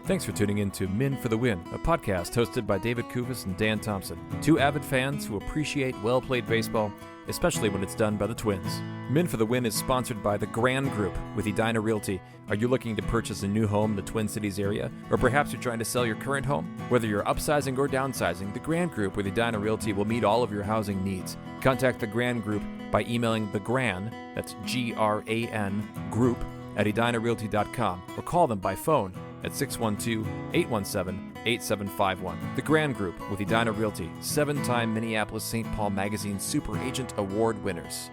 Thanks for tuning in to Men for the Win, a podcast hosted by David Kufis and Dan Thompson, two avid fans who appreciate well-played baseball, especially when it's done by the Twins. Men for the Win is sponsored by the Grand Group with Edina Realty. Are you looking to purchase a new home in the Twin Cities area? Or perhaps you're trying to sell your current home? Whether you're upsizing or downsizing, the Grand Group with Edina Realty will meet all of your housing needs. Contact the Grand Group by emailing thegran, that's G-R-A-N, group, at edinarealty.com, or call them by phone at 612-817-8751. The Grand Group with Edina Realty, 7-time Minneapolis-St. Paul Magazine Super Agent Award winners.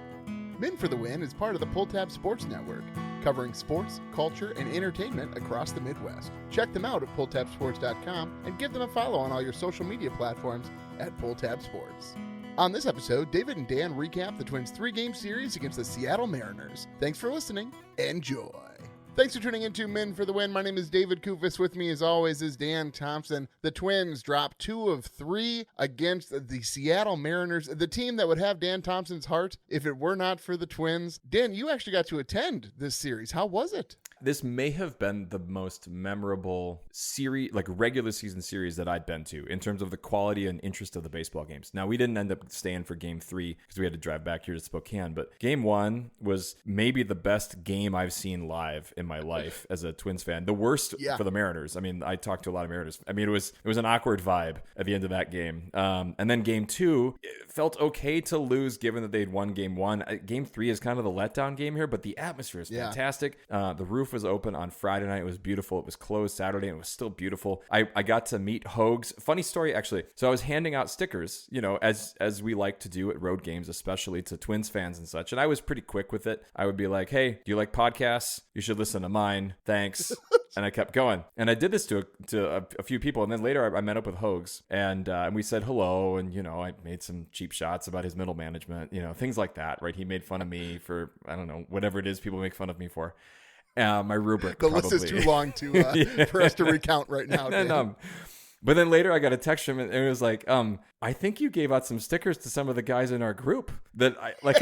Men for the Win is part of the Pulltab Sports Network, covering sports, culture, and entertainment across the Midwest. Check them out at pulltabsports.com and give them a follow on all your social media platforms at Pulltab Sports. On this episode, David and Dan recap the Twins' 3-game series against the Seattle Mariners. Thanks for listening. Enjoy. Thanks for tuning into Men for the Win. My name is David Kufis. With me, as always, is Dan Thompson. The Twins dropped 2 of 3 against the Seattle Mariners, the team that would have Dan Thompson's heart if it were not for the Twins. Dan, you actually got to attend this series. How was it? This may have been the most memorable series, like regular season series that I'd been to in terms of the quality and interest of the baseball games. Now, we didn't end up staying for game 3 because we had to drive back here to Spokane, but game 1 was maybe the best game I've seen live in my life as a Twins fan. The worst for the Mariners. I mean, I talked to a lot of Mariners. I mean, it was an awkward vibe at the end of that game. And then game 2, it felt okay to lose given that they'd won game 1. Game 3 is kind of the letdown game here, but the atmosphere is fantastic. The roof was open on Friday night. It was beautiful. It was closed Saturday and it was still beautiful. I got to meet Hogs. Funny story, actually. So I was handing out stickers, you know, as we like to do at road games, especially to Twins fans and such. And I was pretty quick with it. I would be like, hey, do you like podcasts? You should listen to mine. Thanks. And I kept going. And I did this to a few people. And then later I met up with Hogs and we said hello. And, you know, I made some cheap shots about his middle management, you know, things like that, right? He made fun of me for, I don't know, whatever it is people make fun of me for. My rubric. The list is too long for us to recount right now. And, but then later I got a text from him and it was like, I think you gave out some stickers to some of the guys in our group that I like,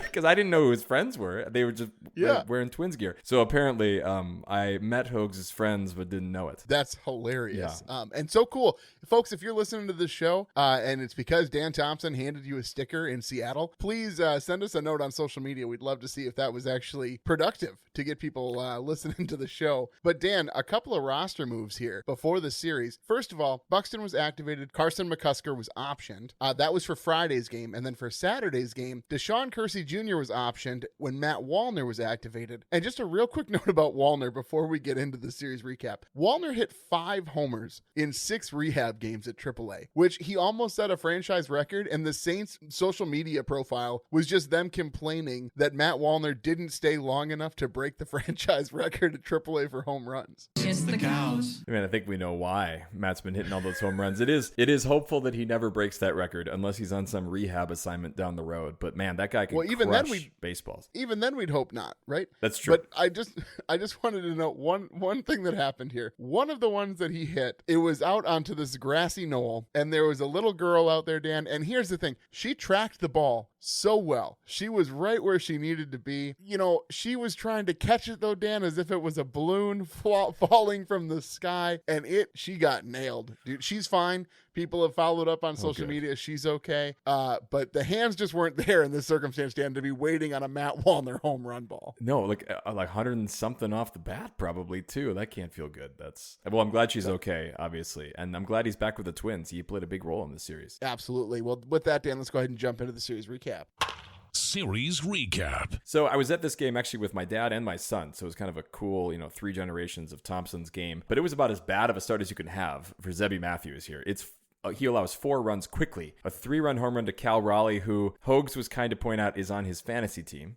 because I didn't know who his friends were. They were just wearing Twins gear. So apparently I met Hogs' friends, but didn't know it. That's hilarious. Yeah. And so cool. Folks, if you're listening to this show and it's because Dan Thompson handed you a sticker in Seattle, please send us a note on social media. We'd love to see if that was actually productive to get people listening to the show. But Dan, a couple of roster moves here before the series. First of all, Buxton was activated. Carson McCusker was optioned. That was for Friday's game. And then for Saturday's game, Deshaun Kersey Jr. was optioned when Matt Wallner was activated. And just a real quick note about Wallner before we get into the series recap. Wallner hit 5 homers in 6 rehab games at AAA, which he almost set a franchise record. And the Saints' social media profile was just them complaining that Matt Wallner didn't stay long enough to break the franchise record at AAA for home runs. It's the cows. I mean, I think we know why Matt's been hitting all those home runs. It is hopeful that he never breaks that record unless he's on some rehab assignment down the road. But man, that guy can crush baseballs. Even then we'd hope not, right? That's true. But I just wanted to note one thing that happened here. One of the ones that he hit, it was out onto this grassy knoll, and there was a little girl out there, Dan. And here's the thing. She tracked the ball so well. She was right where she needed to be. You know, she was trying to catch it though, Dan, as if it was a balloon falling from the sky, and she got nailed, dude. She's fine. People have followed up on social media. She's okay. But the hands just weren't there in this circumstance, Dan, to be waiting on a Matt Wallner home run ball. No, like 100 and something off the bat, probably too. That can't feel good. I'm glad she's okay, obviously. And I'm glad he's back with the Twins. He played a big role in this series. Absolutely. Well, with that, Dan, let's go ahead and jump into the series recap. Series recap. So I was at this game actually with my dad and my son. So it was kind of a cool, 3 generations of Thompson's game. But it was about as bad of a start as you can have for Zebby Matthews here. He allows 4 runs quickly. A 3-run home run to Cal Raleigh, who Hogs was kind to point out is on his fantasy team.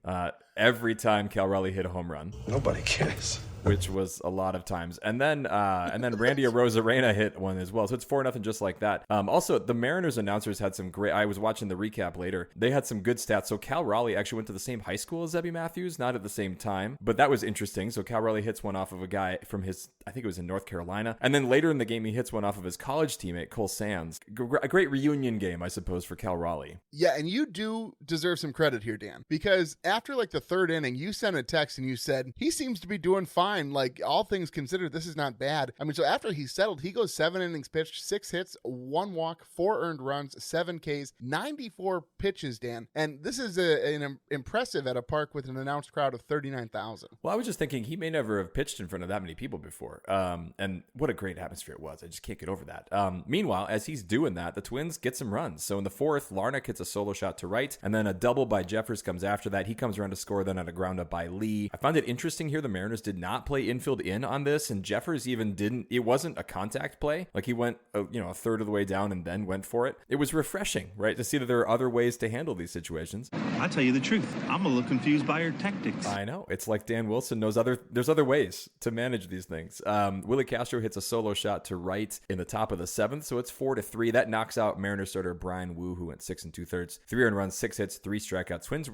Every time Cal Raleigh hit a home run. Nobody cares. Which was a lot of times. And then Randy Arozarena hit one as well. So it's 4-0 just like that. Also, the Mariners announcers had some great... I was watching the recap later. They had some good stats. So Cal Raleigh actually went to the same high school as Zebby Matthews, not at the same time. But that was interesting. So Cal Raleigh hits one off of a guy from his... I think it was in North Carolina. And then later in the game, he hits one off of his college teammate, Cole Sands. A great reunion game, I suppose, for Cal Raleigh. Yeah, and you do deserve some credit here, Dan. Because after like the 3rd inning, you sent a text and you said, he seems to be doing fine fine. Like, all things considered, this is not bad. I mean, so after he settled, he goes 7 innings pitched, 6 hits, 1 walk, 4 earned runs, 7 Ks, 94 pitches, Dan. And this is an impressive at a park with an announced crowd of 39,000. Well, I was just thinking he may never have pitched in front of that many people before. And what a great atmosphere it was. I just can't get over that. Meanwhile, as he's doing that, the Twins get some runs. So in the 4th, Larnach hits a solo shot to right, and then a double by Jeffers comes after that. He comes around to score, then at a ground up by Lee. I found it interesting here. The Mariners did not play infield in on this, and Jeffers even didn't. It wasn't a contact play. Like, he went, a third of the way down and then went for it. It was refreshing, right, to see that there are other ways to handle these situations. I tell you the truth, I'm a little confused by your tactics. I know. It's like Dan Wilson knows there's other ways to manage these things. Willie Castro hits a solo shot to right in the top of the 7th, so it's 4-3. That knocks out Mariners starter Brian Wu, who went 6 2/3, 3 earned runs, 6 hits, 3 strikeouts. Twins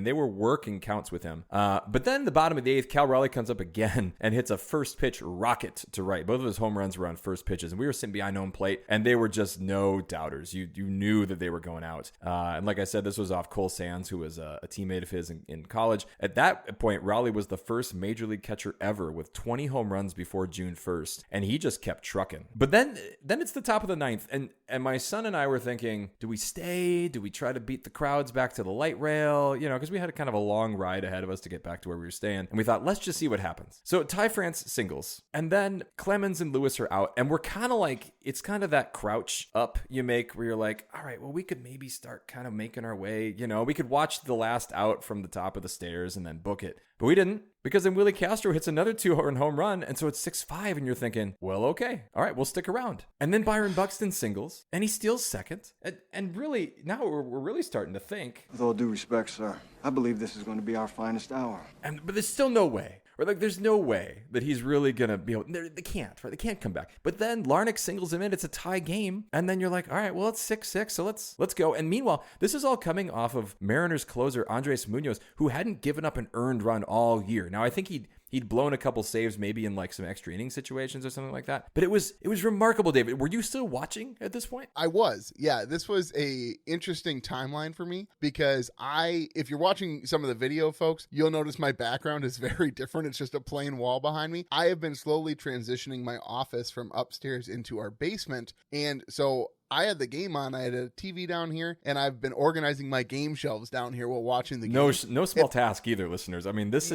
they were working counts with him. But then the bottom of the 8th, Cal Raleigh comes up again and hits a first pitch rocket to right. Both of his home runs were on first pitches, and we were sitting behind home plate, and they were just no doubters. You knew that they were going out. And like I said, this was off Cole Sands, who was a teammate of his in college. At that point, Raleigh was the first major league catcher ever with 20 home runs before June 1st, and he just kept trucking. But then it's the top of the 9th, and my son and I were thinking, do we stay? Do we try to beat the crowds back to the light rail? Because we had kind of a long ride ahead of us to get back to where we were staying, and we thought, let's just see what happens. So Ty France singles, and then Clemens and Lewis are out, and we're kind of like, it's kind of that crouch up you make where you're like, all right, well, we could maybe start kind of making our way. We could watch the last out from the top of the stairs and then book it. But we didn't, because then Willie Castro hits another 2-run home run, and so it's 6-5, and you're thinking, well, okay, all right, we'll stick around. And then Byron Buxton singles, and he steals second, and really, now we're really starting to think. With all due respect, sir, I believe this is going to be our finest hour. But there's still no way. Or there's no way that he's really going to be able, they can't, right? They can't come back. But then Larnach singles him in. It's a tie game. And then you're like, all right, well, it's 6-6. So let's go. And meanwhile, this is all coming off of Mariners closer Andres Munoz, who hadn't given up an earned run all year. Now, I think he'd blown a couple saves, maybe in like some extra inning situations or something like that. But it was remarkable, David. Were you still watching at this point? I was. Yeah, this was a interesting timeline for me because if you're watching some of the video, folks, you'll notice my background is very different. It's just a plain wall behind me. I have been slowly transitioning my office from upstairs into our basement. And so I had the game on. I had a TV down here, and I've been organizing my game shelves down here while watching the game. No small task either, listeners. I mean, this.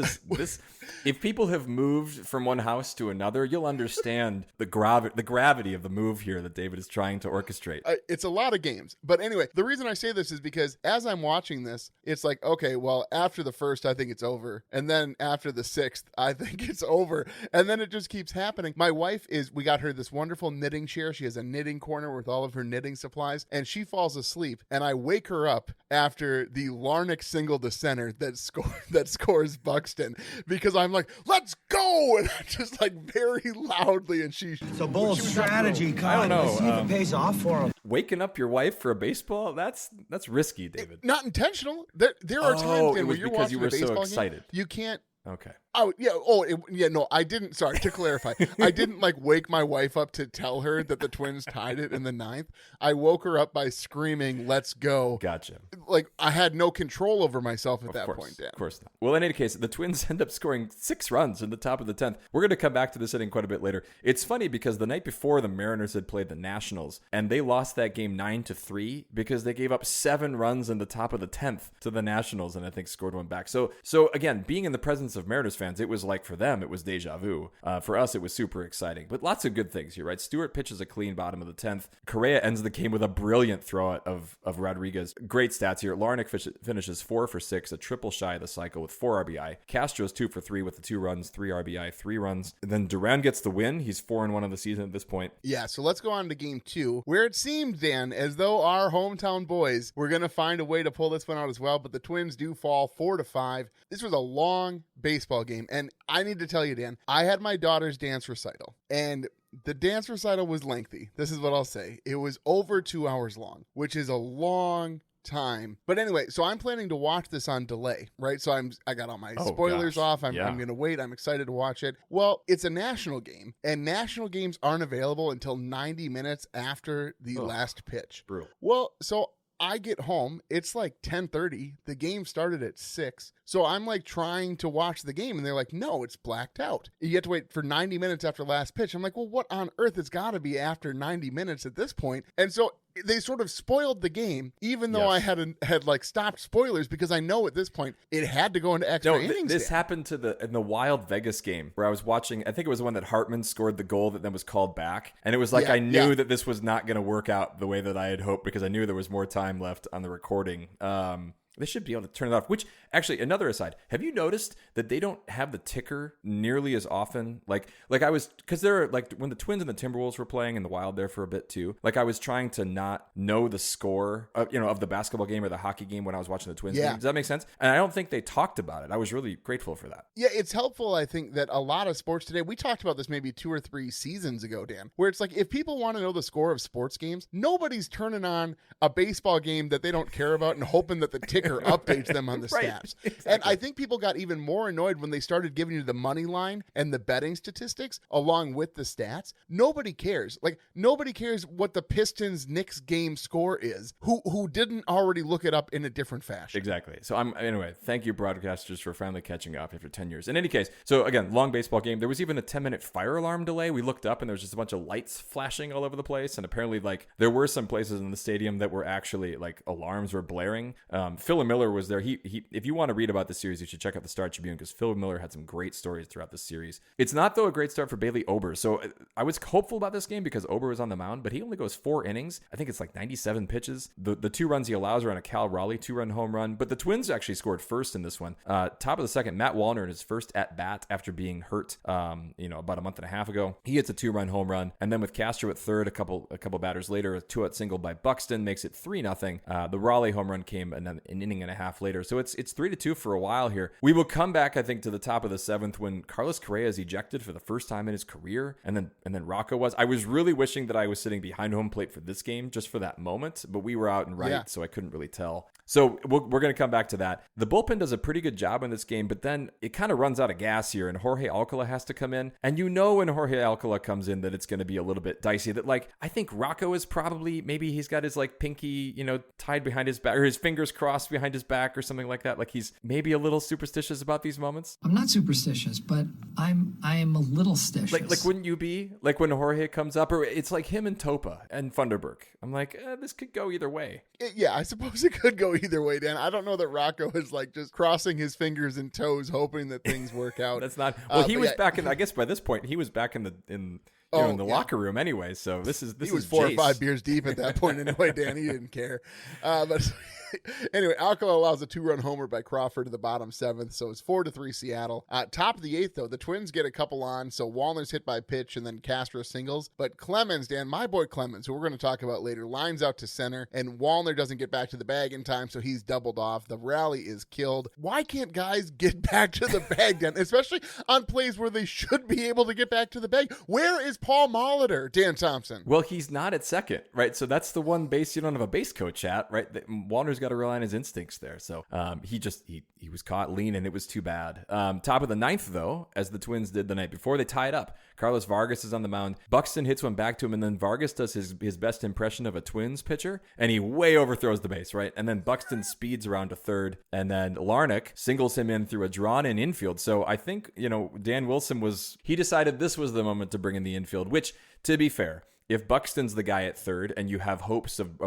If people have moved from one house to another, you'll understand the gravity of the move here that David is trying to orchestrate. It's a lot of games. But anyway, the reason I say this is because as I'm watching this, it's like, okay, well, after the 1st, I think it's over. And then after the 6th, I think it's over. And then it just keeps happening. My wife we got her this wonderful knitting chair. She has a knitting corner with all of her knitting supplies, and she falls asleep, and I wake her up after the Larnach single to center that scores Buxton, because I'm like, let's go, and I'm just like very loudly, and it's a bold strategy, Kyle. I don't know. Let's see if it pays off for him. Waking up your wife for a baseball, that's risky, David. Not intentional. There are times when you're watching you were a baseball so excited. game, you can't. Okay. Oh, yeah. No, I didn't. Sorry, to clarify. I didn't wake my wife up to tell her that the Twins tied it in the 9th. I woke her up by screaming, let's go. Gotcha. I had no control over myself at that point, Dan. Of course not. Well, in any case, the Twins end up scoring 6 runs in the top of the 10th. We're going to come back to this inning quite a bit later. It's funny because the night before, the Mariners had played the Nationals, and they lost that game 9-3 because they gave up 7 runs in the top of the 10th to the Nationals, and I think scored one back. So again, being in the presence of Mariners fans, it was like, for them, it was deja vu. For us, it was super exciting. But lots of good things here, right? Stewart pitches a clean bottom of the 10th. Correa ends the game with a brilliant throw-out of Rodriguez. Great stats here. Larnach finishes 4 for 6, a triple shy of the cycle with 4 RBI. Castro's 2 for 3 with the 2 runs, 3 RBI, 3 runs. And then Duran gets the win. He's 4-1 of the season at this point. Yeah, so let's go on to game 2, where it seemed, Dan, as though our hometown boys were going to find a way to pull this one out as well, but the Twins do fall 4-5. This was a long baseball game, and I need to tell you, Dan, I had my daughter's dance recital, and the dance recital was lengthy. This is what I'll say. It was over 2 hours long, which is a long time. But anyway, so I'm planning to watch this on delay, right? So I got all my spoilers off. I'm going to wait. I'm excited to watch it. Well, it's a national game, and national games aren't available until 90 minutes after the last pitch. Brutal. Well, so I get home. It's like 10:30. The game started at 6. So I'm like trying to watch the game and they're like, no, it's blacked out. You have to wait for 90 minutes after last pitch. I'm like, well, what on earth? It's got to be after 90 minutes at this point. And so they sort of spoiled the game, even though I had like stopped spoilers, because I know at this point it had to go into extra innings. This happened in the Wild Vegas game where I was watching. I think it was the one that Hartman scored the goal that then was called back, and it was like I knew that this was not going to work out the way that I had hoped, because I knew there was more time left on the recording. They should be able to turn it off. Which, actually, another aside, have you noticed that they don't have the ticker nearly as often? Like I was, because they're like when the Twins and the Timberwolves were playing in the Wild there for a bit too. Like I was trying to not know the score, of the basketball game or the hockey game when I was watching the Twins game. Does that make sense? And I don't think they talked about it. I was really grateful for that. Yeah, it's helpful. I think that a lot of sports today, we talked about this maybe 2 or 3 seasons ago, Dan, where it's like if people want to know the score of sports games, nobody's turning on a baseball game that they don't care about and hoping that the ticker updates them on the stats. Exactly. And I think people got even more annoyed when they started giving you the money line and the betting statistics along with the stats. Nobody cares. Like nobody cares what the Pistons-Knicks game score is who didn't already look it up in a different fashion. Exactly. So anyway, thank you broadcasters for finally catching up after 10 years. In any case, so again, long baseball game. There was even a 10-minute fire alarm delay. We looked up and there was just a bunch of lights flashing all over the place, and apparently like there were some places in the stadium that were actually like alarms were blaring. Phil Miller was there. He if you want to read about the series, you should check out the Star Tribune, because Phil Miller had some great stories throughout the series. It's not, though, a great start for Bailey Ober. So I was hopeful about this game because Ober was on the mound, but he only goes 4 innings. I think it's like 97 pitches. The 2 runs he allows are on a Cal Raleigh 2-run home run, but the Twins actually scored first in this one. Top of the second, Matt Wallner in his first at bat after being hurt, about a month and a half ago. He hits a 2-run home run, and then with Castro at third, a couple batters later, a 2-out single by Buxton makes it 3-0. The Raleigh home run came an inning and a half later, so it's 3-2 for a while here. We will come back, I think, to the top of the 7th when Carlos Correa is ejected for the first time in his career, and then Rocco was. I was really wishing that I was sitting behind home plate for this game just for that moment, but we were out and right, so I couldn't really tell. So we're going to come back to that. The bullpen does a pretty good job in this game, but then it kind of runs out of gas here, and Jorge Alcala has to come in. And when Jorge Alcala comes in that it's going to be a little bit dicey. That like I think Rocco is probably, maybe he's got his like pinky, tied behind his back, or his fingers crossed behind his back or something like that. Like he's maybe a little superstitious about these moments. I'm not superstitious, but I am a little stitious. Like wouldn't you be? Like when Jorge comes up, or it's like him and Topa and Funderburk. I'm like, this could go either way. Yeah, I suppose it could go either way, Dan. I don't know that Rocco is like just crossing his fingers and toes hoping that things work out. That's not. Well, he was back in. I guess by this point he was back in the locker room anyway. So this is he was 4 or 5 beers deep at that point anyway, Dan. He didn't care. But anyway, Alcala allows a 2-run homer by Crawford to the bottom 7th, so it's 4-3 Seattle. Top of the 8th, though, the Twins get a couple on, so Wallner's hit by pitch and then Castro singles. But Clemens, Dan, my boy Clemens, who we're going to talk about later, lines out to center, and Wallner doesn't get back to the bag in time, so he's doubled off. The rally is killed. Why can't guys get back to the bag, Dan? Especially on plays where they should be able to get back to the bag. Where is Paul Molitor, Dan Thompson? Well, he's not at second, right? So that's the one base you don't have a base coach at, right? Wallner's got to rely on his instincts there. So he was caught lean, and it was too bad. Top of the 9th, though, as the Twins did the night before, they tie it up. Carlos Vargas is on the mound. Buxton hits one back to him, and then Vargas does his best impression of a Twins pitcher, and he way overthrows the base, right? And then Buxton speeds around to third, and then Larnach singles him in through a drawn-in infield. So I think, Dan Wilson he decided this was the moment to bring in the infield, which, to be fair, if Buxton's the guy at third and you have hopes of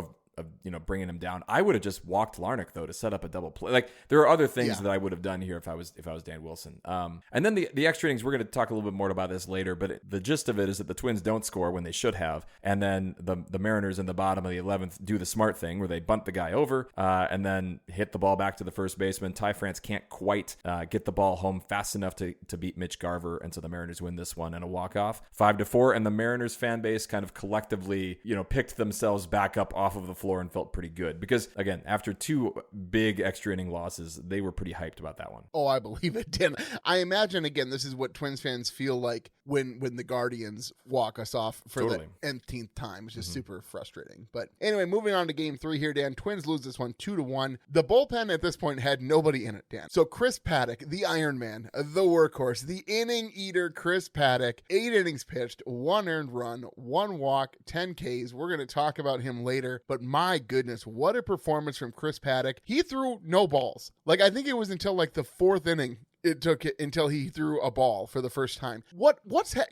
bringing him down, I would have just walked Larnach though to set up a double play. Like there are other things that I would have done here if I was Dan Wilson. And then the extra innings, we're going to talk a little bit more about this later, but the gist of it is that the Twins don't score when they should have, and then the Mariners in the bottom of the 11th do the smart thing where they bunt the guy over and then hit the ball back to the first baseman. Ty France can't quite get the ball home fast enough to beat Mitch Garver, and so the Mariners win this one in a walk-off 5-4, and the Mariners fan base kind of collectively picked themselves back up off of the floor and felt pretty good, because again, after 2 big extra inning losses, they were pretty hyped about that one. Oh, I believe it, Dan. I imagine, again, this is what Twins fans feel like when the Guardians walk us off for the nth time, which is super frustrating. But anyway, moving on to game 3 here, Dan. Twins lose this one 2-1. The bullpen at this point had nobody in it, Dan. So Chris Paddock, the Iron Man, the workhorse, the inning eater, Chris Paddock, 8 innings pitched, 1 earned run, 1 walk, 10 Ks. We're going to talk about him later, but my goodness, what a performance from Chris Paddock. He threw no balls. Like, I think it was until like the fourth inning it took it until he threw a ball for the first time.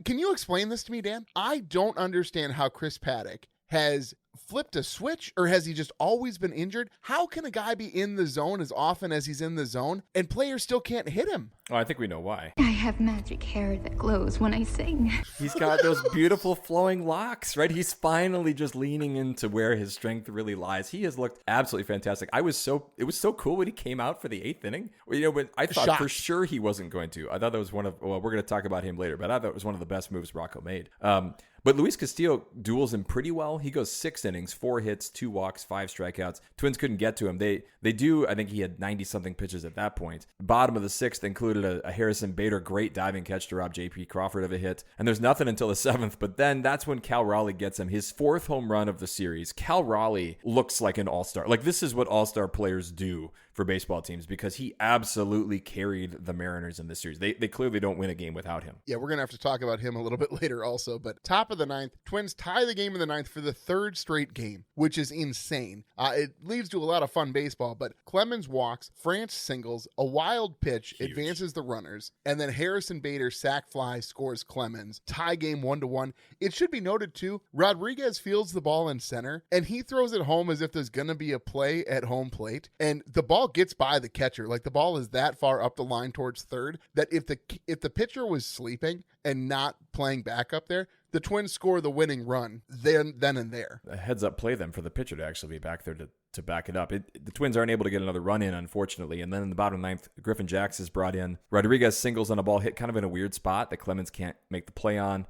Can you explain this to me, Dan? I don't understand how Chris Paddock has flipped a switch, or has he just always been injured? How can a guy be in the zone as often as he's in the zone and players still can't hit him? Oh, I think we know why. I have magic hair that glows when I sing. He's got those beautiful flowing locks, right? He's finally just leaning into where his strength really lies. He has looked absolutely fantastic. It was so cool when he came out for the 8th inning. When I thought for sure he wasn't going to. I thought that was we're going to talk about him later, but I thought it was one of the best moves Rocco made. But Luis Castillo duels him pretty well. He goes 6 innings, 4 hits, 2 walks, 5 strikeouts. Twins couldn't get to him. They do, I think he had 90-something pitches at that point. Bottom of the 6th included a Harrison Bader great diving catch to rob J.P. Crawford of a hit. And there's nothing until the 7th, but then that's when Cal Raleigh gets him his 4th home run of the series. Cal Raleigh looks like an all-star. Like, this is what all-star players do for baseball teams, because he absolutely carried the Mariners in this series. They clearly don't win a game without him. Yeah, we're going to have to talk about him a little bit later also, but top of the 9th, Twins tie the game in the 9th for the 3rd straight game, which is insane. It leads to a lot of fun baseball, but Clemens walks, France singles, a wild pitch advances the runners, and then Harrison Bader sac fly scores Clemens. Tie game 1-1. It should be noted too, Rodriguez fields the ball in center, and he throws it home as if there's going to be a play at home plate, and the ball gets by the catcher. Like, the ball is that far up the line towards third that if the pitcher was sleeping and not playing back up there, the Twins score the winning run then and there. A heads up play then for the pitcher to actually be back there to back it up. The Twins aren't able to get another run in, unfortunately. And then in the bottom 9th, Griffin Jax is brought in. Rodriguez singles on a ball hit kind of in a weird spot that Clemens can't make the play on.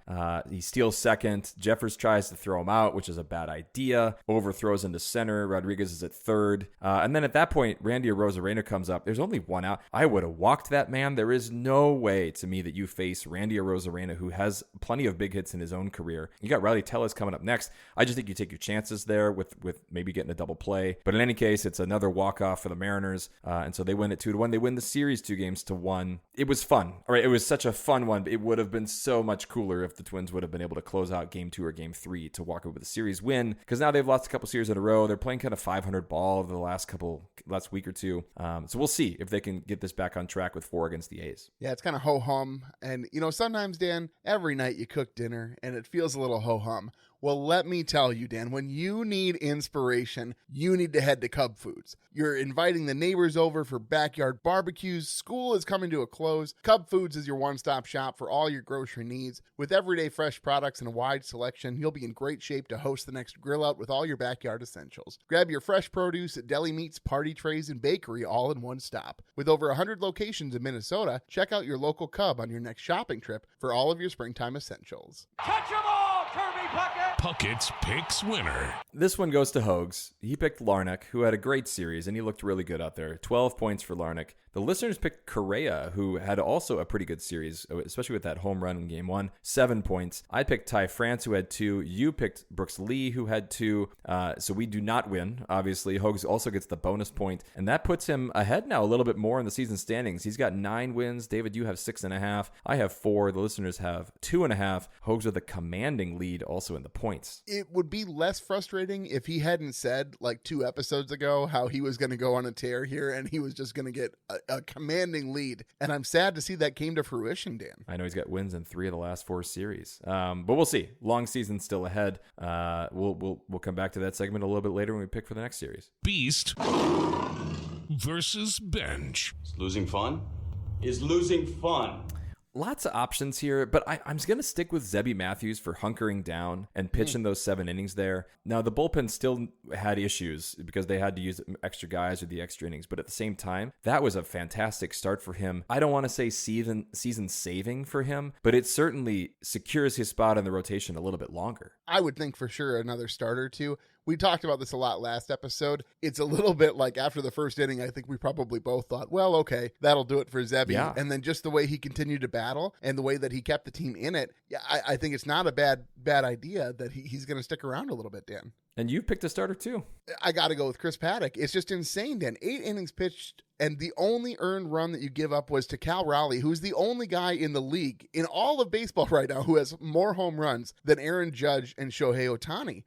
He steals second. Jeffers tries to throw him out, which is a bad idea. Overthrows into center. Rodriguez is at third. And then at that point, Randy Arozarena comes up. There's only one out. I would have walked that man. There is no way to me that you face Randy Arozarena, who has plenty of big hits in his own career. You got Riley Tellis coming up next. I just think you take your chances there with maybe getting a double play. But in any case, it's another walk-off for the Mariners. And so they win it 2-1. They win the series 2-1. It was fun. All right, it was such a fun one. It would have been so much cooler if the Twins would have been able to close out game 2 or game 3 to walk away with a series win, because now they've lost a couple series in a row. They're playing kind of 500 ball over the last week or two. So we'll see if they can get this back on track with 4 against the A's. Yeah, it's kind of ho-hum. And, sometimes, Dan, every night you cook dinner and it feels a little ho-hum. Well, let me tell you, Dan, when you need inspiration, you need to head to Cub Foods. You're inviting the neighbors over for backyard barbecues. School is coming to a close. Cub Foods is your one-stop shop for all your grocery needs. With everyday fresh products and a wide selection, you'll be in great shape to host the next grill out with all your backyard essentials. Grab your fresh produce at deli meats, party trays, and bakery all in one stop. With over 100 locations in Minnesota, check out your local Cub on your next shopping trip for all of your springtime essentials. Catch 'em all, Kirby Puckett! Puckett's Picks winner. This one goes to Hogs. He picked Larnach, who had a great series, and he looked really good out there. 12 points for Larnach. The listeners picked Correa, who had also a pretty good series, especially with that home run in game 1. 7 points. I picked Ty France, who had 2. You picked Brooks Lee, who had 2. So we do not win, obviously. Hogs also gets the bonus point, and that puts him ahead now a little bit more in the season standings. He's got 9 wins. David, you have 6.5. I have 4. The listeners have 2.5. Hogs with a commanding lead also in the points. It would be less frustrating if he hadn't said, like 2 episodes ago, how he was going to go on a tear here and he was just going to get a commanding lead. And I'm sad to see that came to fruition, Dan. I know he's got wins in 3 of the last 4 series. But we'll see. Long season still ahead. We'll come back to that segment a little bit later when we pick for the next series. Beast versus Bench. Is losing fun? Is losing fun? Lots of options here, but I'm going to stick with Zebby Matthews for hunkering down and pitching those 7 innings there. Now, the bullpen still had issues because they had to use extra guys or the extra innings, but at the same time, that was a fantastic start for him. I don't want to say season saving for him, but it certainly secures his spot in the rotation a little bit longer. I would think for sure another starter too. We talked about this a lot last episode. It's a little bit like after the first inning, I think we probably both thought, well, okay, that'll do it for Zebby. Yeah. And then just the way he continued to battle and the way that he kept the team in it, yeah, I think it's not a bad idea that he's going to stick around a little bit, Dan. And you picked a starter too. I got to go with Chris Paddock. It's just insane, Dan. 8 innings pitched, and the only earned run that you give up was to Cal Raleigh, who's the only guy in the league, in all of baseball right now, who has more home runs than Aaron Judge and Shohei Ohtani.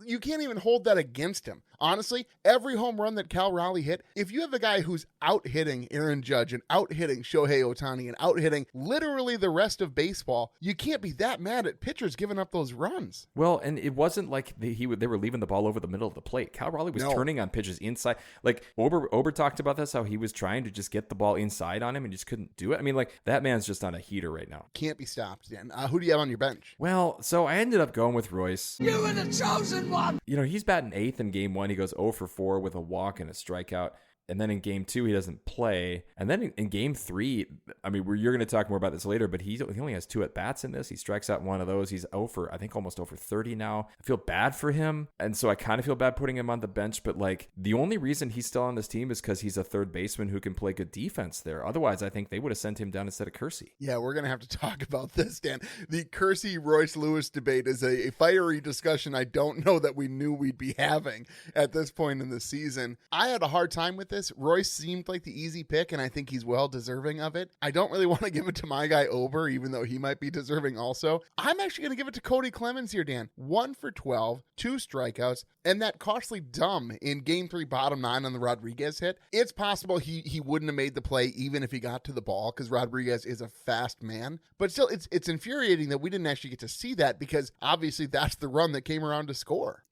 You can't even hold that against him. Honestly, every home run that Cal Raleigh hit, if you have a guy who's out hitting Aaron Judge and out hitting Shohei Ohtani and out hitting literally the rest of baseball, you can't be that mad at pitchers giving up those runs. Well, and it wasn't like they were leaving the ball over the middle of the plate. Cal Raleigh was turning on pitches inside. Like Ober talked about this, how he was trying to just get the ball inside on him and just couldn't do it. I mean, like, that man's just on a heater right now. Can't be stopped, Dan. Who do you have on your bench? Well, so I ended up going with Royce. You were the chosen one. You know, he's batting 8th in game 1. He goes 0 for 4 with a walk and a strikeout. And then in game 2, he doesn't play. And then in game 3, I mean, you're going to talk more about this later, but he only has 2 at-bats in this. He strikes out one of those. He's I think almost 0 for 30 now. I feel bad for him. And so I kind of feel bad putting him on the bench. But, like, the only reason he's still on this team is because he's a third baseman who can play good defense there. Otherwise, I think they would have sent him down instead of Kersey. Yeah, we're going to have to talk about this, Dan. The Kersey-Royce Lewis debate is a fiery discussion I don't know that we knew we'd be having at this point in the season. I had a hard time with this. Royce seemed like the easy pick, and I think he's well deserving of it. I don't really want to give it to my guy Ober, even though he might be deserving also. I'm actually going to give it to Cody Clemens here, Dan. 1 for 12, 2 strikeouts, and that costly dumb in game 3 bottom 9 on the Rodriguez hit. It's possible he wouldn't have made the play even if he got to the ball, because Rodriguez is a fast man. But still, it's infuriating that we didn't actually get to see that, because obviously that's the run that came around to score.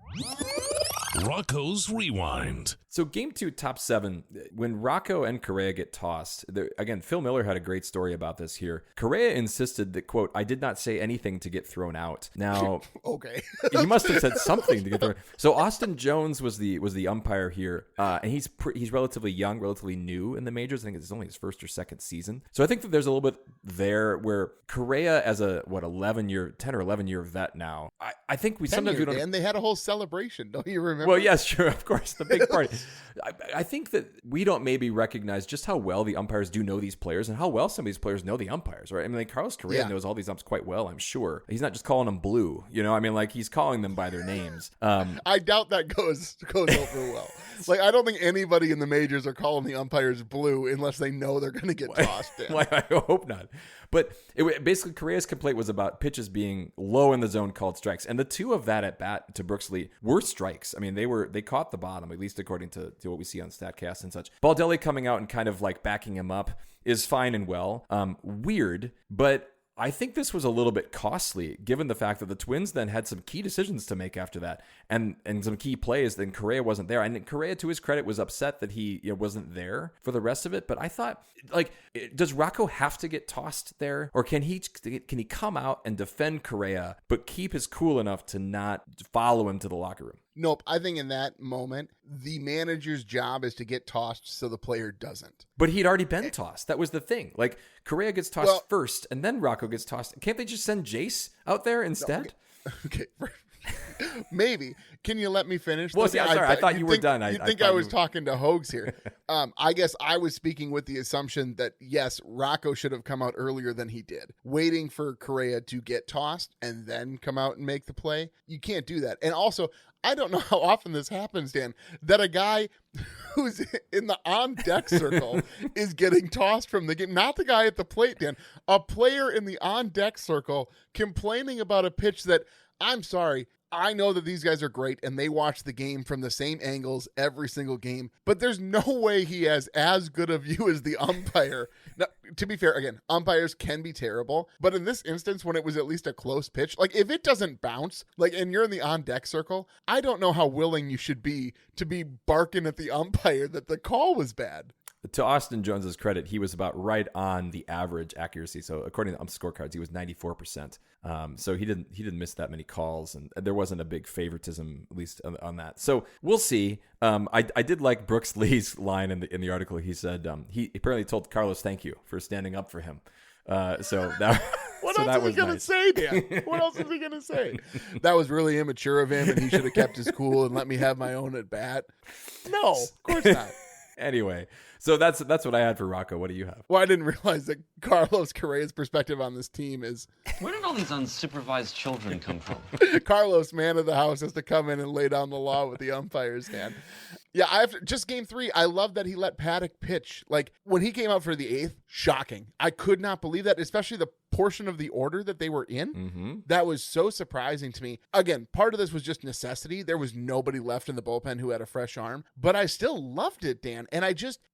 Rocco's Rewind. So game 2, top 7, when Rocco and Correa get tossed, again, Phil Miller had a great story about this here. Correa insisted that, quote, I did not say anything to get thrown out. Now, okay. He must have said something to get thrown. So Austin Jones was the umpire here, and he's relatively young, relatively new in the majors. I think it's only his 1st or 2nd season. So I think that there's a little bit there where Correa, as a 10 or 11 year vet now, I think sometimes we don't. And they had a whole celebration, don't you remember? Well, yes, sure, of course, the big party. I think that we don't maybe recognize just how well the umpires do know these players and how well some of these players know the umpires, right? I mean, like Carlos Correa knows all these umps quite well, I'm sure. He's not just calling them blue, you know? I mean, like, he's calling them by their names. I doubt that goes over well. Like, I don't think anybody in the majors are calling the umpires blue unless they know they're going to get tossed in. Like, I hope not. But basically, Correa's complaint was about pitches being low in the zone called strikes. And the 2 of that at bat to Brooks Lee were strikes. I mean, they caught the bottom, at least according to what we see on StatCast and such. Baldelli coming out and kind of like backing him up is fine and well. Weird, but I think this was a little bit costly, given the fact that the Twins then had some key decisions to make after that, and some key plays. Then Correa wasn't there, and Correa, to his credit, was upset that he wasn't there for the rest of it. But I thought, like, does Rocco have to get tossed there, or can he come out and defend Correa, but keep his cool enough to not follow him to the locker room? Nope. I think in that moment, the manager's job is to get tossed so the player doesn't. But he'd already been tossed. That was the thing. Like, Correa gets tossed first, and then Rocco gets tossed. Can't they just send Jace out there instead? No, okay. Maybe. Can you let me finish? Well, yeah, sorry. I thought you were done. You think I was talking to Hogs here. I guess I was speaking with the assumption that, yes, Rocco should have come out earlier than he did, waiting for Correa to get tossed and then come out and make the play. You can't do that. And also, I don't know how often this happens, Dan, that a guy who's in the on-deck circle is getting tossed from the game. Not the guy at the plate, Dan. A player in the on-deck circle complaining about a pitch that, I'm sorry, I know that these guys are great and they watch the game from the same angles every single game, but there's no way he has as good a view as the umpire. Now, to be fair, again, umpires can be terrible, but in this instance, when it was at least a close pitch, like if it doesn't bounce, like, and you're in the on-deck circle, I don't know how willing you should be to be barking at the umpire that the call was bad. To Austin Jones's credit, he was about right on the average accuracy. So according to scorecards, he was 94%. So he didn't miss that many calls, and there wasn't a big favoritism, at least on that. So we'll see. I did like Brooks Lee's line in the article. He said he apparently told Carlos thank you for standing up for him. So that. What else is he going to say, Dan? What else is he going to say? That was really immature of him, and he should have kept his cool and let me have my own at bat. No, of course not. Anyway, so that's what I had for Rocco. What do you have? Well, I didn't realize that Carlos Correa's perspective on this team is... Where did all these unsupervised children come from? Carlos, man of the house, has to come in and lay down the law with the umpires, Dan. Yeah, just game 3, I love that he let Paddock pitch. Like, when he came out for the 8th, shocking. I could not believe that, especially the portion of the order that they were in. That was so surprising to me. Again, part of this was just necessity. There was nobody left in the bullpen who had a fresh arm, but I still loved it, Dan. And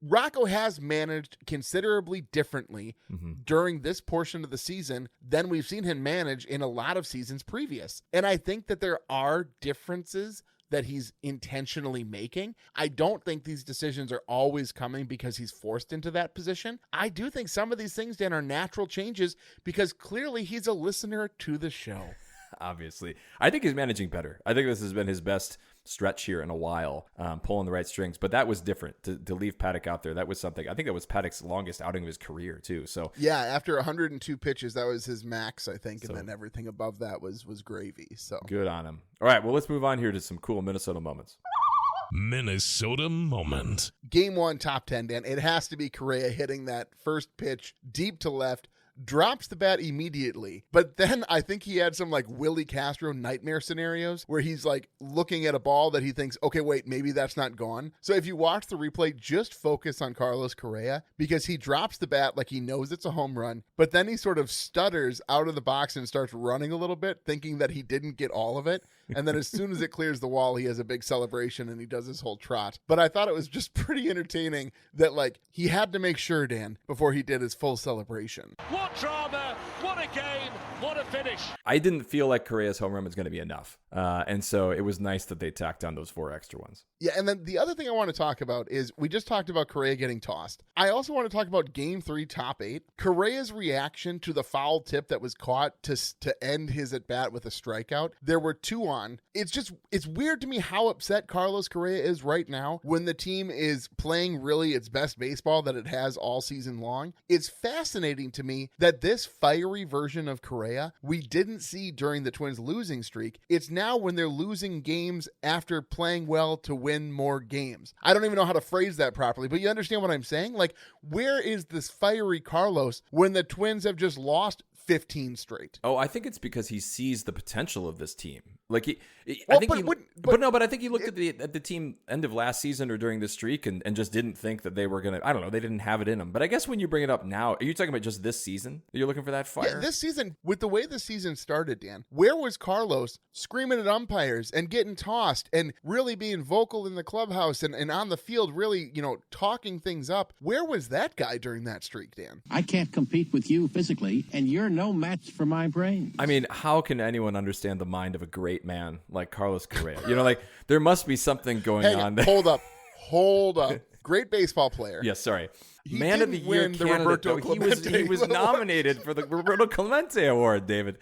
Rocco has managed considerably differently during this portion of the season than we've seen him manage in a lot of seasons previous. And I think that there are differences that he's intentionally making. I don't think these decisions are always coming because he's forced into that position. I do think some of these things, Dan, are natural changes because clearly he's a listener to the show. Obviously. I think he's managing better. I think this has been his best stretch here in a while, pulling the right strings. But that was different. To leave Paddock out there, that was something. I think that was Paddock's longest outing of his career, too. So yeah, after 102 pitches, that was his max, I think. And then everything above that was gravy. So good on him. All right, well, let's move on here to some cool Minnesota moments. Minnesota moment. Game 1, top 10, Dan. It has to be Correa hitting that first pitch deep to left. Drops the bat immediately. But then I think he had some like Willie Castro nightmare scenarios where he's like looking at a ball that he thinks, okay, wait, maybe that's not gone. So if you watch the replay, just focus on Carlos Correa because he drops the bat like he knows it's a home run, but then he sort of stutters out of the box and starts running a little bit, thinking that he didn't get all of it. And then as soon as it clears the wall, he has a big celebration and he does his whole trot. But I thought it was just pretty entertaining that like he had to make sure, Dan, before he did his full celebration. What drama, what a game, what a finish. I didn't feel like Correa's home run was going to be enough. And so it was nice that they tacked on those 4 extra ones. Yeah, and then the other thing I want to talk about is we just talked about Correa getting tossed. I also want to talk about Game 3, top 8. Correa's reaction to the foul tip that was caught to end his at-bat with a strikeout. There were 2 on. It's weird to me how upset Carlos Correa is right now when the team is playing really its best baseball that it has all season long. It's fascinating to me that this fiery version of Correa we didn't see during the Twins' losing streak. It's now when they're losing games after playing well to win more games. I don't even know how to phrase that properly, but you understand what I'm saying? Like, where is this fiery Carlos when the Twins have just lost 15 straight? Oh, I think it's because he sees the potential of this team. Like I think he looked at the team end of last season or during the streak and just didn't think that they were gonna. I don't know. They didn't have it in them. But I guess when you bring it up now, are you talking about just this season? You're looking for that fire? Yeah, this season, with the way the season started, Dan, where was Carlos screaming at umpires and getting tossed and really being vocal in the clubhouse and on the field, really, talking things up? Where was that guy during that streak, Dan? I can't compete with you physically, and you're no match for my brain. I mean, how can anyone understand the mind of a great man like Carlos Correa? Like there must be something going on there. Hold up. Great baseball player. Yes, sorry. He Man of the Year candidate. He was nominated for the Roberto Clemente Award, David.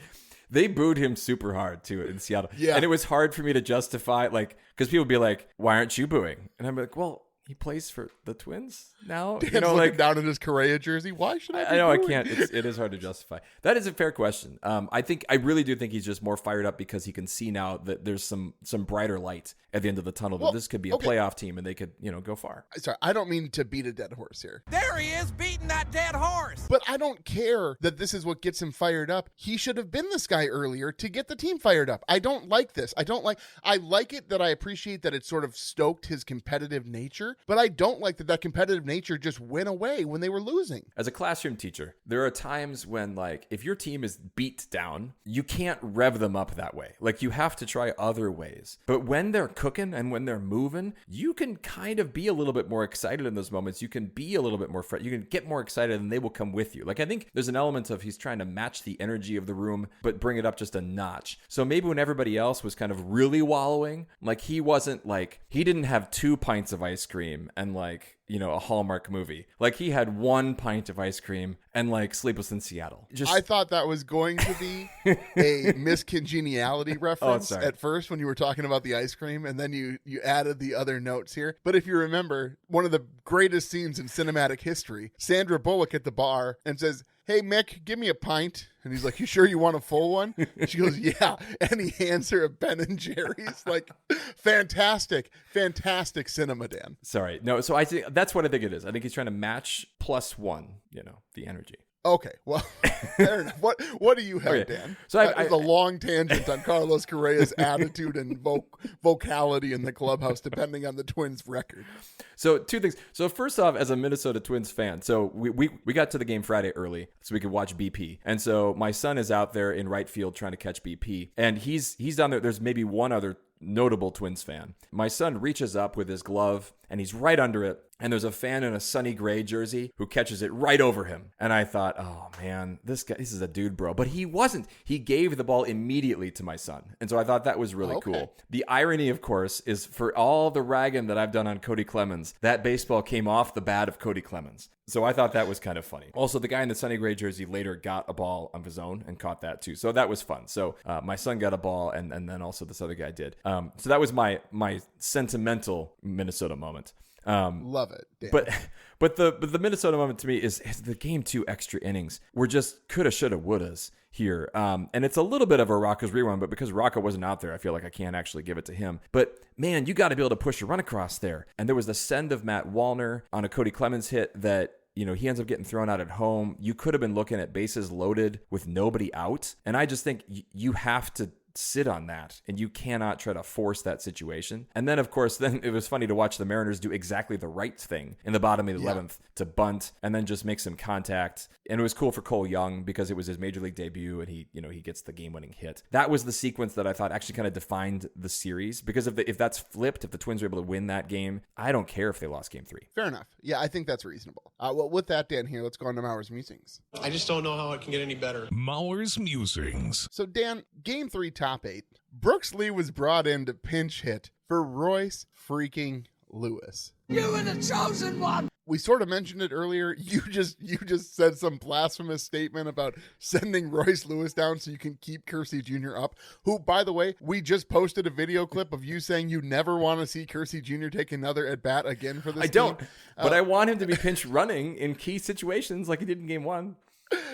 They booed him super hard too in Seattle. Yeah. And it was hard for me to justify, because people would be like, why aren't you booing? And I'm like, well, he plays for the Twins now. Dan's looking down at his Correa jersey. Why should I? I know booing? I can't. It is hard to justify. That is a fair question. I really do think he's just more fired up because he can see now that there's some brighter light at the end of the tunnel. That this could be a playoff team and they could go far. Sorry, I don't mean to beat a dead horse here. There he is, beating that dead horse. But I don't care that this is what gets him fired up. He should have been this guy earlier to get the team fired up. I don't like this. I like it that I appreciate that it sort of stoked his competitive nature, but I don't like that competitive nature just went away when they were losing. As a classroom teacher, there are times when, if your team is beat down, you can't rev them up that way. You have to try other ways. But when they're cooking and when they're moving, you can kind of be a little bit more excited in those moments. You can be a little bit more you can get more excited and they will come with you. I think there's an element of he's trying to match the energy of the room, but bring it up just a notch. So maybe when everybody else was kind of really wallowing, he wasn't he didn't have 2 pints of ice cream and a Hallmark movie. He had 1 pint of ice cream and Sleepless in Seattle. I thought that was going to be a miscongeniality reference at first when you were talking about the ice cream, and then you added the other notes here. But if you remember, one of the greatest scenes in cinematic history, Sandra Bullock at the bar and says, "Hey, Mick, give me a pint." And he's like, "You sure you want a full one?" And she goes, "Yeah." And he hands her a Ben & Jerry's. Fantastic cinema, Dan. Sorry. No, so I think that's what I think it is. I think he's trying to match +1, the energy. Okay, well, fair enough. What do you have, Okay. Dan? So that is a long tangent on Carlos Correa's attitude and vocality in the clubhouse, depending on the Twins' record. So two things. So first off, as a Minnesota Twins fan, so we got to the game Friday early so we could watch BP. And so my son is out there in right field trying to catch BP. And he's down there. There's maybe one other notable Twins fan. My son reaches up with his glove and he's right under it. And there's a fan in a Sonny Gray jersey who catches it right over him. And I thought, oh man, this is a dude, bro. But he wasn't. He gave the ball immediately to my son. And so I thought that was really cool. The irony, of course, is for all the ragging that I've done on Cody Clemens, that baseball came off the bat of Cody Clemens. So I thought that was kind of funny. Also, the guy in the Sonny Gray jersey later got a ball of his own and caught that too. So that was fun. So my son got a ball and then also this other guy did. So that was my sentimental Minnesota moment. Love it. Dan. But the Minnesota moment to me is the game 2 extra innings were just coulda, shoulda, wouldas here. And it's a little bit of a Rocco's rewind, but because Rocco wasn't out there, I feel like I can't actually give it to him. But man, you got to be able to push a run across there. And there was the send of Matt Wallner on a Cody Clemens hit that, you know, he ends up getting thrown out at home. You could have been looking at bases loaded with nobody out. And I just think you have to sit on that and you cannot try to force that situation. And then, of course, then it was funny to watch the Mariners do exactly the right thing in the bottom of the 11th to bunt and then just make some contact. And it was cool for Cole Young because it was his major league debut and he gets the game-winning hit. That was the sequence that I thought actually kind of defined the series because if that's flipped, if the Twins were able to win that game, I don't care if they lost game 3. Fair enough. Yeah, I think that's reasonable. Well, with that, Dan, here, let's go on to Mauer's musings. I just don't know how it can get any better. Mauer's musings. So, Dan, game 3, top 8. Brooks Lee was brought in to pinch hit for Royce freaking Lewis. You were the chosen one. We sort of mentioned it earlier. You just said some blasphemous statement about sending Royce Lewis down so you can keep Kersey Jr. up, who, by the way, we just posted a video clip of you saying you never want to see Kersey Jr. take another at-bat again for this I don't, team. but I want him to be pinch running in key situations like he did in game 1.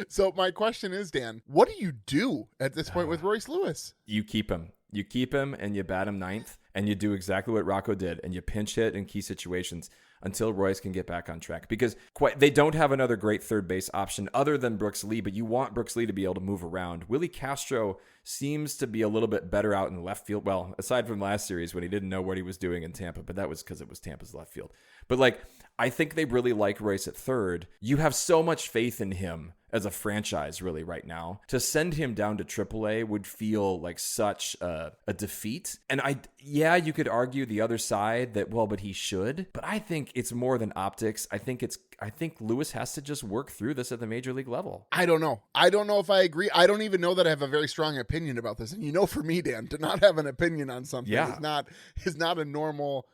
So my question is, Dan, what do you do at this point with Royce Lewis? You keep him. You keep him and you bat him 9th and you do exactly what Rocco did and you pinch hit in key situations until Royce can get back on track because they don't have another great third base option other than Brooks Lee, but you want Brooks Lee to be able to move around. Willie Castro seems to be a little bit better out in left field. Well, aside from last series when he didn't know what he was doing in Tampa, but that was because it was Tampa's left field. But I think they really like Royce at third. You have so much faith in him as a franchise really right now. To send him down to AAA would feel like such a defeat. And you could argue the other side that, well, but he should. But I think it's more than optics. I think Lewis has to just work through this at the major league level. I don't know if I agree. I don't even know that I have a very strong opinion about this. And for me, Dan, to not have an opinion on something is not a normal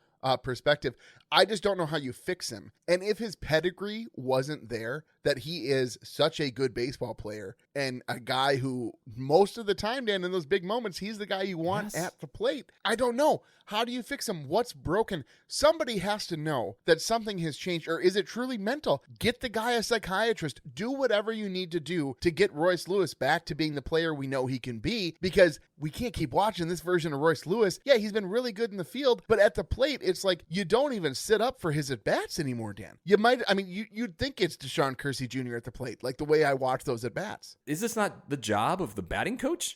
perspective. I just don't know how you fix him. And if his pedigree wasn't there, that he is such a good baseball player and a guy who most of the time, Dan, in those big moments, he's the guy you want at the plate. I don't know. How do you fix him? What's broken? Somebody has to know that something has changed. Or is it truly mental? Get the guy a psychiatrist. Do whatever you need to do to get Royce Lewis back to being the player we know he can be, because we can't keep watching this version of Royce Lewis. Yeah, he's been really good in the field, but at the plate, it's like you don't even sit up for his at-bats anymore, Dan. You'd think it's Deshaun Kersey Jr. at the plate, like the way I watch those at-bats. Is this not the job of the batting coach?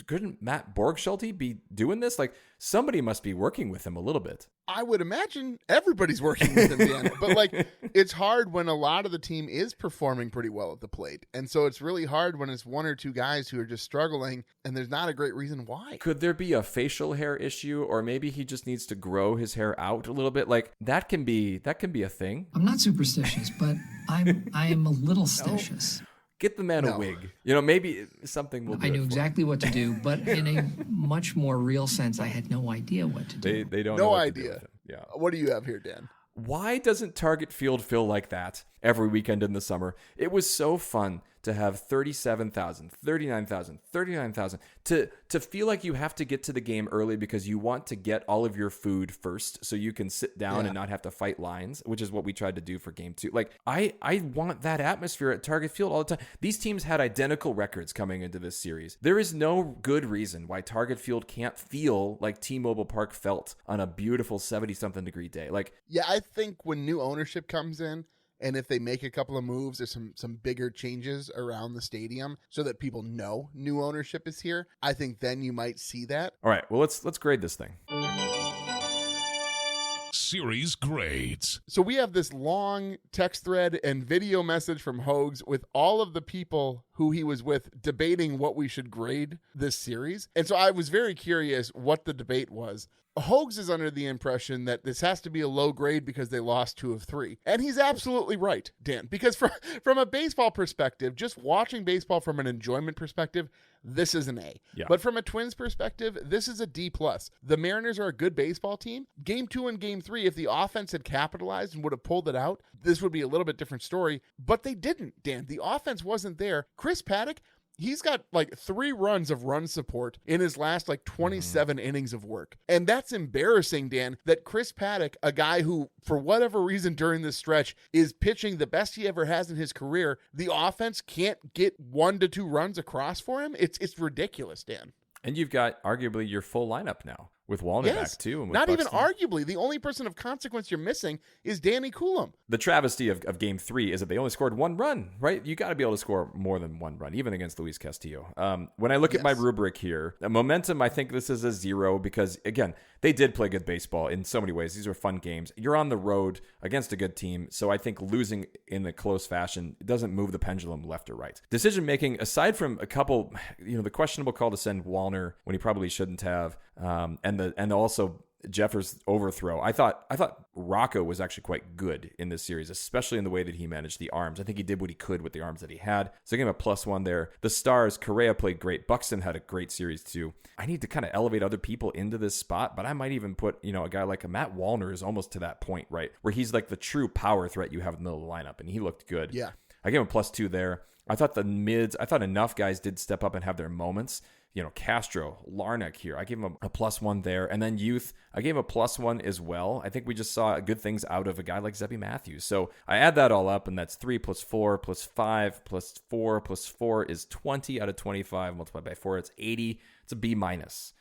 Couldn't Matt Borgschulte be doing this? Somebody must be working with him a little bit. I would imagine everybody's working with him, Dan. But it's hard when a lot of the team is performing pretty well at the plate. And so it's really hard when it's one or two guys who are just struggling and there's not a great reason why. Could there be a facial hair issue, or maybe he just needs to grow his hair out a little bit? That can be a thing. I'm not superstitious, but I am a little stitious. Get the man a wig. Maybe something will do. I knew exactly what to do, but in a much more real sense, I had no idea what to do. They don't know what what to do with him. Yeah. What do you have here, Dan? Why doesn't Target Field feel like that every weekend in the summer? It was so fun to have 37,000, 39,000, 39,000, to feel like you have to get to the game early because you want to get all of your food first so you can sit down and not have to fight lines, which is what we tried to do for game 2. I want that atmosphere at Target Field all the time. These teams had identical records coming into this series. There is no good reason why Target Field can't feel like T-Mobile Park felt on a beautiful 70-something degree day. I think when new ownership comes in, And if they make a couple of moves or some bigger changes around the stadium so that people know new ownership is here, I think then you might see that. All right, well, let's grade this thing. Series grades. So we have this long text thread and video message from Hogs with all of the people who he was with debating what we should grade this series. And so I was very curious what the debate was. Hogs is under the impression that this has to be a low grade because they lost 2 of 3. And he's absolutely right, Dan, because from a baseball perspective, just watching baseball from an enjoyment perspective, this is an A. Yeah. But from a Twins perspective, this is a D+. The Mariners are a good baseball team. Game 2 and Game 3, if the offense had capitalized and would have pulled it out, this would be a little bit different story. But they didn't, Dan. The offense wasn't there. Chris Paddock, he's got like 3 runs of run support in his last like 27 innings of work. And that's embarrassing, Dan, that Chris Paddock, a guy who, for whatever reason during this stretch, is pitching the best he ever has in his career, the offense can't get 1 to 2 runs across for him. It's ridiculous, Dan. And you've got arguably your full lineup now with Walner back too. And with not Buxton. Even arguably. The only person of consequence you're missing is Danny Coulomb. The travesty of Game 3 is that they only scored 1 run, right? You got to be able to score more than 1 run, even against Luis Castillo. When I look at my rubric here, momentum, I think this is a 0 because, again, they did play good baseball in so many ways. These are fun games. You're on the road against a good team, so I think losing in a close fashion doesn't move the pendulum left or right. Decision-making, aside from a couple, the questionable call to send Walner when he probably shouldn't have, and also Jeffers' overthrow. I thought Rocco was actually quite good in this series, especially in the way that he managed the arms. I think he did what he could with the arms that he had. So I gave him a +1 there. The stars, Correa played great. Buxton had a great series too. I need to kind of elevate other people into this spot, but I might even put, a guy like a Matt Wallner is almost to that point, right? Where he's like the true power threat you have in the middle of the lineup, and he looked good. Yeah. I gave him a +2 there. I thought the mids, enough guys did step up and have their moments. Castro, Larnach here. I gave him a +1 there. And then youth, I gave him a +1 as well. I think we just saw good things out of a guy like Zeppy Matthews. So I add that all up, and that's 3 + 4 + 5 + 4 + 4 is 20 out of 25. Multiplied by 4, it's 80. It's a B-.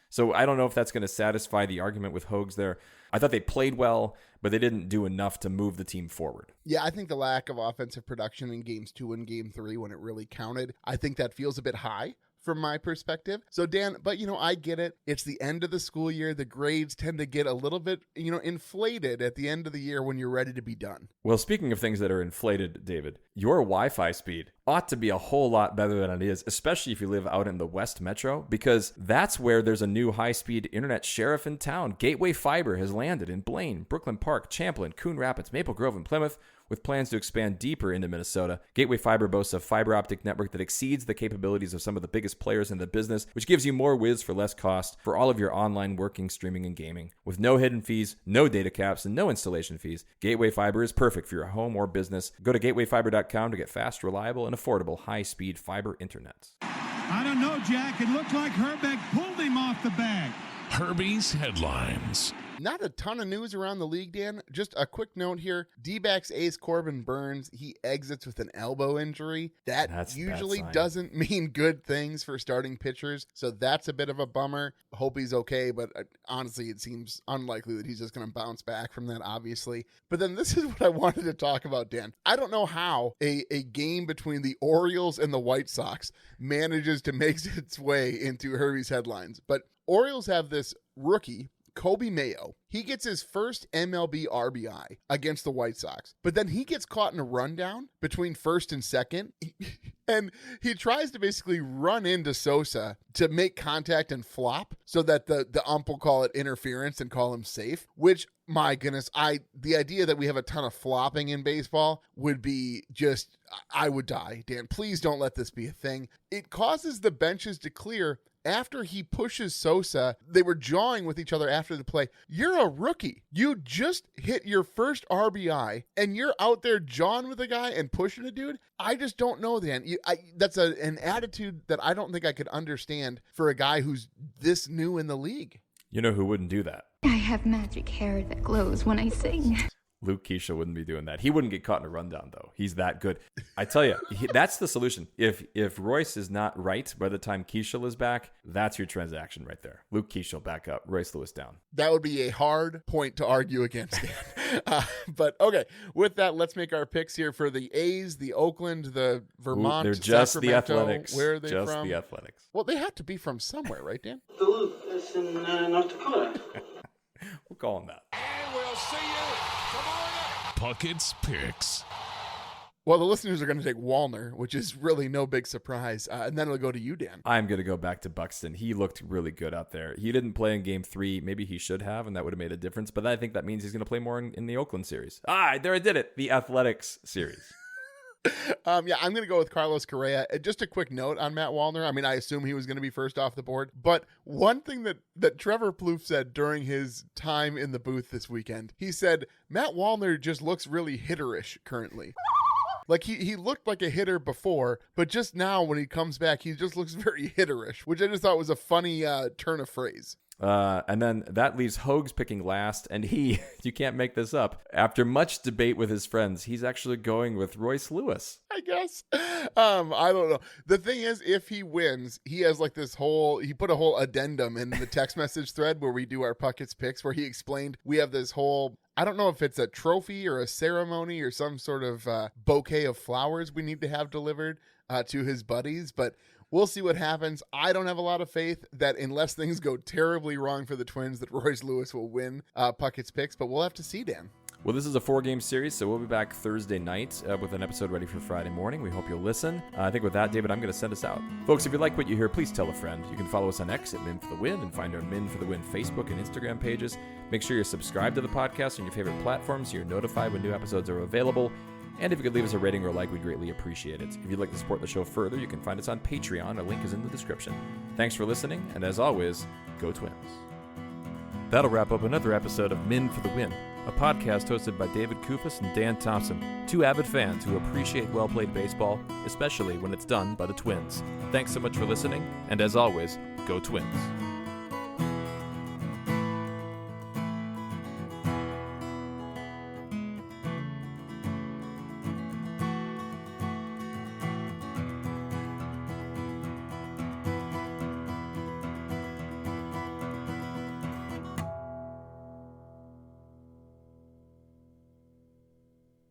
So I don't know if that's going to satisfy the argument with Hogs there. I thought they played well, but they didn't do enough to move the team forward. Yeah, I think the lack of offensive production in Games 2 and Game 3 when it really counted, I think that feels a bit high from my perspective. So Dan, but I get it. It's the end of the school year. The grades tend to get a little bit, inflated at the end of the year when you're ready to be done. Well, speaking of things that are inflated, David, your Wi-Fi speed ought to be a whole lot better than it is, especially if you live out in the West Metro, because that's where there's a new high-speed internet sheriff in town. Gateway Fiber has landed in Blaine, Brooklyn Park, Champlin, Coon Rapids, Maple Grove, and Plymouth. With plans to expand deeper into Minnesota, Gateway Fiber boasts a fiber optic network that exceeds the capabilities of some of the biggest players in the business, which gives you more whiz for less cost for all of your online working, streaming, and gaming. With no hidden fees, no data caps, and no installation fees, Gateway Fiber is perfect for your home or business. Go to gatewayfiber.com to get fast, reliable, and affordable high-speed fiber internet. I don't know, Jack. It looked like Herbeck pulled him off the bag. Herbie's headlines. Not a ton of news around the league, Dan. Just a quick note here. D-backs ace Corbin Burns, he exits with an elbow injury. That's usually doesn't mean good things for starting pitchers, so that's a bit of a bummer. Hope he's okay, but honestly, it seems unlikely that he's just going to bounce back from that, obviously. But then this is what I wanted to talk about, Dan. I don't know how a game between the Orioles and the White Sox manages to make its way into Herbie's headlines, but Orioles have this rookie, Kobe Mayo. He gets his first MLB RBI against the White Sox, but then he gets caught in a rundown between first and second, and he tries to basically run into Sosa to make contact and flop so that the ump will call it interference and call him safe, which, my goodness, the idea that we have a ton of flopping in baseball would be just, I would die. Dan, please don't let this be a thing. It causes the benches to clear. After he pushes Sosa, they were jawing with each other after the play. You're a rookie. You just hit your first RBI, and you're out there jawing with a guy and pushing a dude? I just don't know, Dan. That's an attitude that I don't think I could understand for a guy who's this new in the league. You know who wouldn't do that? I have magic hair that glows when I sing. Luke Keeschel wouldn't be doing that. He wouldn't get caught in a rundown, though. He's that good. I tell you, that's the solution. If Royce is not right by the time Keeschel is back, that's your transaction right there. Luke Keeschel back up, Royce Lewis down. That would be a hard point to argue against. But okay, with that, let's make our picks here for the A's, the Oakland, the Vermont, they're just Sacramento. the Athletics. Where are they just from? The Athletics. Well, they have to be from somewhere, right, Dan? Duluth is in North Dakota. We'll call him that. And we'll see you tomorrow night. Puckett's Picks. Well, the listeners are going to take Wallner, which is really no big surprise. And then it'll go to you, Dan. I'm going to go back to Buxton. He looked really good out there. He didn't play in game 3. Maybe he should have, and that would have made a difference. But I think that means he's going to play more in the Oakland series. There I did it. The Athletics series. I'm going to go with Carlos Correa. Just a quick note on Matt Wallner. I mean, I assume he was going to be first off the board. But one thing that Trevor Plouffe said during his time in the booth this weekend, he said, Matt Wallner just looks really hitterish currently. Like he looked like a hitter before, but just now when he comes back, he just looks very hitterish, which I just thought was a funny turn of phrase. And then that leaves Hogs picking last, and you can't make this up. After much debate with his friends, he's actually going with Royce Lewis. I guess. I don't know. The thing is, if he wins, he has like he put a whole addendum in the text message thread where we do our Puckett's Picks, where he explained we have this whole, I don't know if it's a trophy or a ceremony or some sort of bouquet of flowers we need to have delivered to his buddies, but we'll see what happens. I don't have a lot of faith that unless things go terribly wrong for the Twins, that Royce Lewis will win Puckett's Picks, but we'll have to see, Dan. Well, this is a 4-game series, so we'll be back Thursday night with an episode ready for Friday morning. We hope you'll listen. I think with that, David, I'm going to send us out. Folks, if you like what you hear, please tell a friend. You can follow us on X at Min for the Win and find our Min for the Win Facebook and Instagram pages. Make sure you're subscribed to the podcast on your favorite platforms so you're notified when new episodes are available. And if you could leave us a rating or a like, we'd greatly appreciate it. If you'd like to support the show further, you can find us on Patreon. A link is in the description. Thanks for listening, and as always, go Twins. That'll wrap up another episode of Min for the Win, a podcast hosted by David Kufis and Dan Thompson, two avid fans who appreciate well-played baseball, especially when it's done by the Twins. Thanks so much for listening, and as always, go Twins.